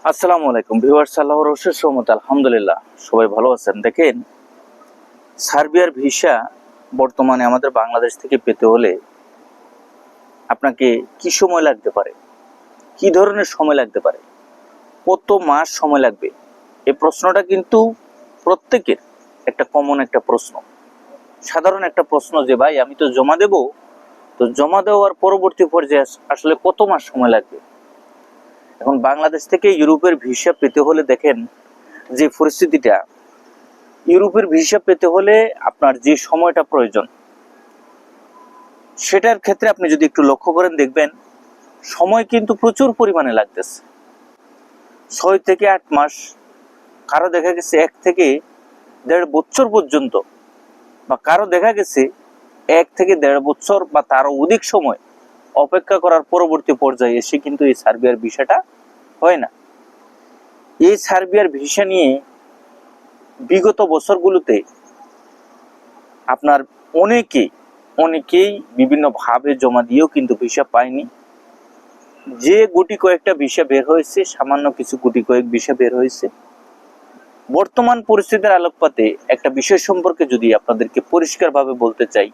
আসসালামু আলাইকুম ভিউয়ার্স, আল্লাহর অশেষ রহমতে আলহামদুলিল্লাহ সবাই ভালো আছেন। দেখেন, সার্বিয়ার ভিসা বর্তমানে আমাদের বাংলাদেশ থেকে পেতে হলে আপনাকে কি সময় লাগতে পারে, কি ধরনের সময় লাগতে পারে, কত মাস সময় লাগবে, এই প্রশ্নটা কিন্তু প্রত্যেকের একটা কমন একটা প্রশ্ন, সাধারণ একটা প্রশ্ন যে ভাই আমি তো জমা দেব, তো জমা দেওয়ার পরবর্তী পর্যায়ে আসলে কত মাস সময় লাগবে। এখন বাংলাদেশ থেকে ইউরোপের ভিসা পেতে হলে দেখেন যে পরিস্থিতিটা, ইউরোপের ভিসা পেতে হলে আপনার যে সময়টা প্রয়োজন সেটার ক্ষেত্রে আপনি যদি একটু লক্ষ্য করেন দেখবেন সময় কিন্তু প্রচুর পরিমাণে লাগতেছে। 6 থেকে 8 মাস, কারো দেখা গেছে 1 থেকে 1.5 বছর পর্যন্ত, বা কারো দেখা গেছে 1 থেকে 1.5 বছর বা তারও অধিক সময় অপেক্ষা করার পরবর্তী পর্যায়ে এসে কিন্তু এই সার্বিয়ার ভিসাটা হয় না। এই সার্বিয়ার ভিসা নিয়ে বিগত বছরগুলোতে আপনার অনেকেই বিভিন্ন ভাবে জমা দিয়েও কিন্তু ভিসা পায়নি। যে গুটি কয়েকটা ভিসা বের হয়েছে, সামান্য কিছু গুটি কয়েক ভিসা বের হয়েছে। বর্তমান পরিস্থিতির আলোকপাতে একটা বিষয় সম্পর্কে যদি আপনাদেরকে পরিষ্কারভাবে বলতে চাই,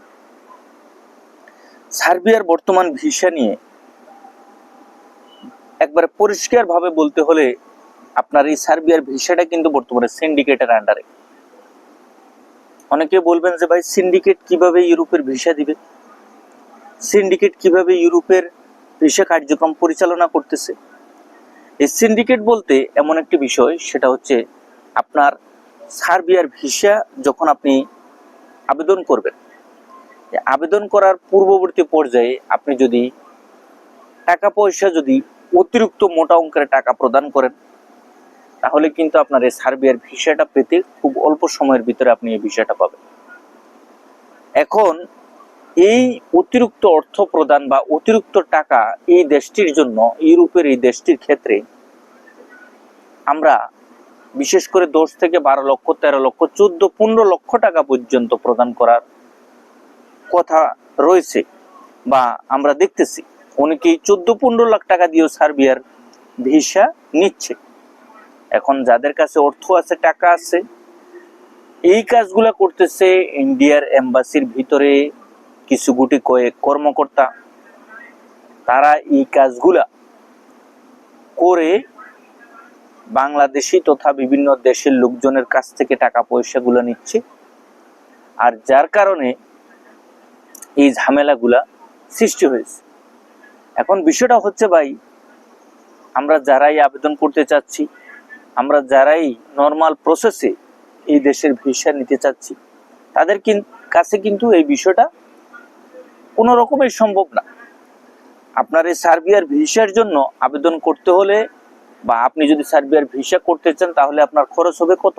সার্বিয়ার বর্তমান ভিসা নিয়ে একবারে পরিষ্কারভাবে বলতে হলে আপনার এই সার্বিয়ার ভিসাটা কিন্তু বর্তমানে সিন্ডিকেটের আন্ডারে। অনেকে বলবেন যে ভাই সিন্ডিকেট কিভাবে ইউরোপের ভিসা দিবে, সিন্ডিকেট কিভাবে ইউরোপের ভিসা কার্যক্রম পরিচালনা করতেছে। এই সিন্ডিকেট বলতে এমন একটি বিষয়, সেটা হচ্ছে আপনার সার্বিয়ার ভিসা যখন আপনি আবেদন করবেন, আবেদন করার পূর্ববর্তী পর্যায়ে আপনি যদি টাকা পয়সা যদি অতিরিক্ত মোটা অঙ্কের টাকা প্রদান করেন, তাহলে কিন্তু আপনার এই সার্বিয়ার ভিসাটা পেতে খুব অল্প সময়ের ভিতরে আপনি এই ভিসাটা পাবেন। এখন এই অতিরিক্ত অর্থ প্রদান বা অতিরিক্ত টাকা এই দেশটির জন্য, ইউরোপের এই দেশটির ক্ষেত্রে আমরা বিশেষ করে 10 থেকে 12 লক্ষ, 13 লক্ষ, 14, 15 লক্ষ টাকা পর্যন্ত প্রদান করার কথা রয়েছে, বা আমরা দেখতেছি অনেকেই 14-15 লাখ টাকা দিয়েও সার্বিয়ার ভিসা নিচ্ছে। এখন যাদের কাছে অর্থ আছে, টাকা আছে, এই কাজগুলা করতেছে ইন্ডিয়ার এম্বাসির ভিতরে কিছু গুটি কয়েক কর্মকর্তা। তারা এই কাজগুলা করে বাংলাদেশি তথা বিভিন্ন দেশের লোকজনের কাছ থেকে টাকা পয়সাগুলো নিচ্ছে, আর যার কারণে এই ঝামেলাগুলা সৃষ্টি হয়েছে। এখন বিষয়টা হচ্ছে ভাই, আমরা যারাই আবেদন করতে চাচ্ছি, আমরা যারাই নর্মাল প্রসেসে এই দেশের ভিসা নিতে চাচ্ছি, তাদের কাছে কিন্তু এই বিষয়টা কোনো রকমের সম্ভব না। আপনার এই সার্বিয়ার ভিসার জন্য আবেদন করতে হলে, বা আপনি যদি সার্বিয়ার ভিসা করতে চান, তাহলে আপনার খরচ হবে কত?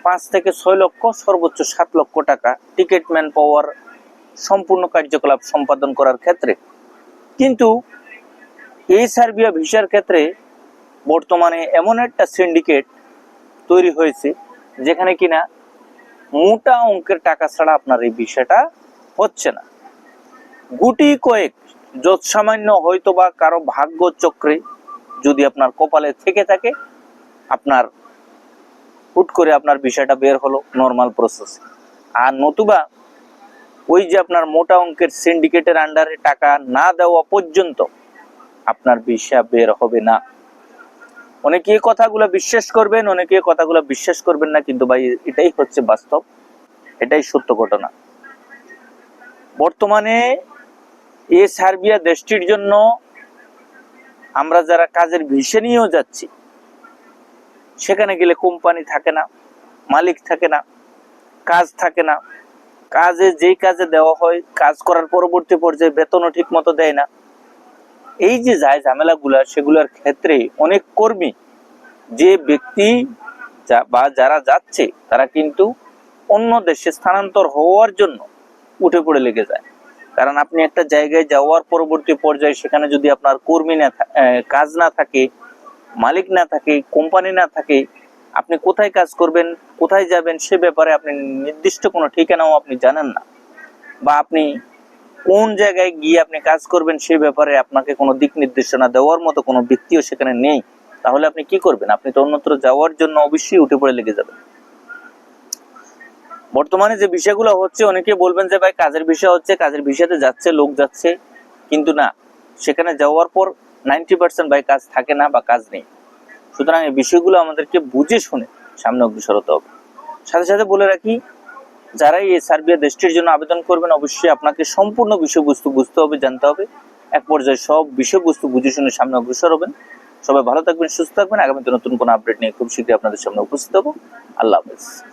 5 থেকে 6 লক্ষ, সর্বোচ্চ 7 লক্ষ টাকা টিকিট, ম্যান পাওয়ার, সম্পূর্ণ কার্যকলাপ সম্পাদন করার ক্ষেত্রে। কিন্তু এই সার্বিয়া ভিসার ক্ষেত্রে বর্তমানে এমন একটা সিন্ডিকেট তৈরি হয়েছে যেখানে কিনা মোটা অঙ্কের টাকা ছাড়া আপনার এই ভিসাটা হচ্ছে না। গুটি কয়েক যৎসামান্য হয়তো বা কারো ভাগ্য চক্রে যদি আপনার কপালে থেকে থাকে, আপনার হুট করে আপনার ভিসাটা বের হলো নর্মাল প্রসেস। আর নতুবা ওই যে আপনার মোটা অঙ্কের সিন্ডিকেটের আন্ডারে টাকা না দেওয়া পর্যন্ত আপনার ভিসা বের হবে না। অনেকে এই কথাগুলো বিশ্বাস করবেন, অনেকে এই কথাগুলো বিশ্বাস করবেন না, কিন্তু ভাই এটাই হচ্ছে বাস্তব, এটাই সত্য ঘটনা। বর্তমানে এই সার্বিয়া দেশটির জন্য আমরা যারা কাজের ভিসা নিয়েও যাচ্ছি, সেখানে গেলে কোম্পানি থাকে না, মালিক থাকে না, কাজ থাকে না, কাজে যেই কাজে দেওয়া হয় কাজ করার পরবর্তী পর্যায়ে বেতনও ঠিক মতো দেয় না। এই যে যায় ঝামেলাগুলা, সেগুলোর ক্ষেত্রে অনেক কর্মী, যে ব্যক্তি বা যারা যাচ্ছে, তারা কিন্তু অন্য দেশে স্থানান্তর হওয়ার জন্য উঠে পড়ে লেগে যায়। কারণ আপনি একটা জায়গায় যাওয়ার পরবর্তী পর্যায়ে সেখানে যদি আপনার কর্মী না কাজ না থাকে, মালিক না থাকে, কোম্পানি না থাকে, আপনি কোথায় কাজ করবেন, কোথায় যাবেন, সে ব্যাপারে আপনি নির্দিষ্ট কোনো ঠিকানাও আপনি জানেন না, বা আপনি কোন জায়গায় গিয়ে আপনি কাজ করবেন সে ব্যাপারে আপনাকে কোনো দিক নির্দেশনা দেওয়ার মতো কোনো ব্যক্তিও সেখানে নেই। তাহলে আপনি কি করবেন? আপনি তো অন্যত্র যাওয়ার জন্য অবশ্যই উঠে পড়ে লেগে যাবেন। বর্তমানে যে বিষয়গুলো হচ্ছে, অনেকে বলবেন যে ভাই কাজের বিষয় হচ্ছে, কাজের বিষয়তে যাচ্ছে, লোক যাচ্ছে, কিন্তু না, সেখানে যাওয়ার পর 90% ভাই কাজ থাকে না বা কাজ নেই। সুতরাং এই বিষয়গুলো আমাদেরকে বুঝে শুনে সামনে অগ্রসর হতে হবে। সাথে সাথে বলে রাখি, যারাই এই সার্বিয়া দেশটির জন্য আবেদন করবেন, অবশ্যই আপনাকে সম্পূর্ণ বিষয়বস্তু বুঝতে হবে, জানতে হবে। এক পর্যায়ে সব বিষয়বস্তু বুঝে শুনে সামনে অগ্রসর হবেন। সবাই ভালো থাকবেন, সুস্থ থাকবেন। আগামীতে নতুন কোনো আপডেট নিয়ে খুব শীঘ্রই আপনাদের সামনে উপস্থিত হবো। আল্লাহ হাফেজ।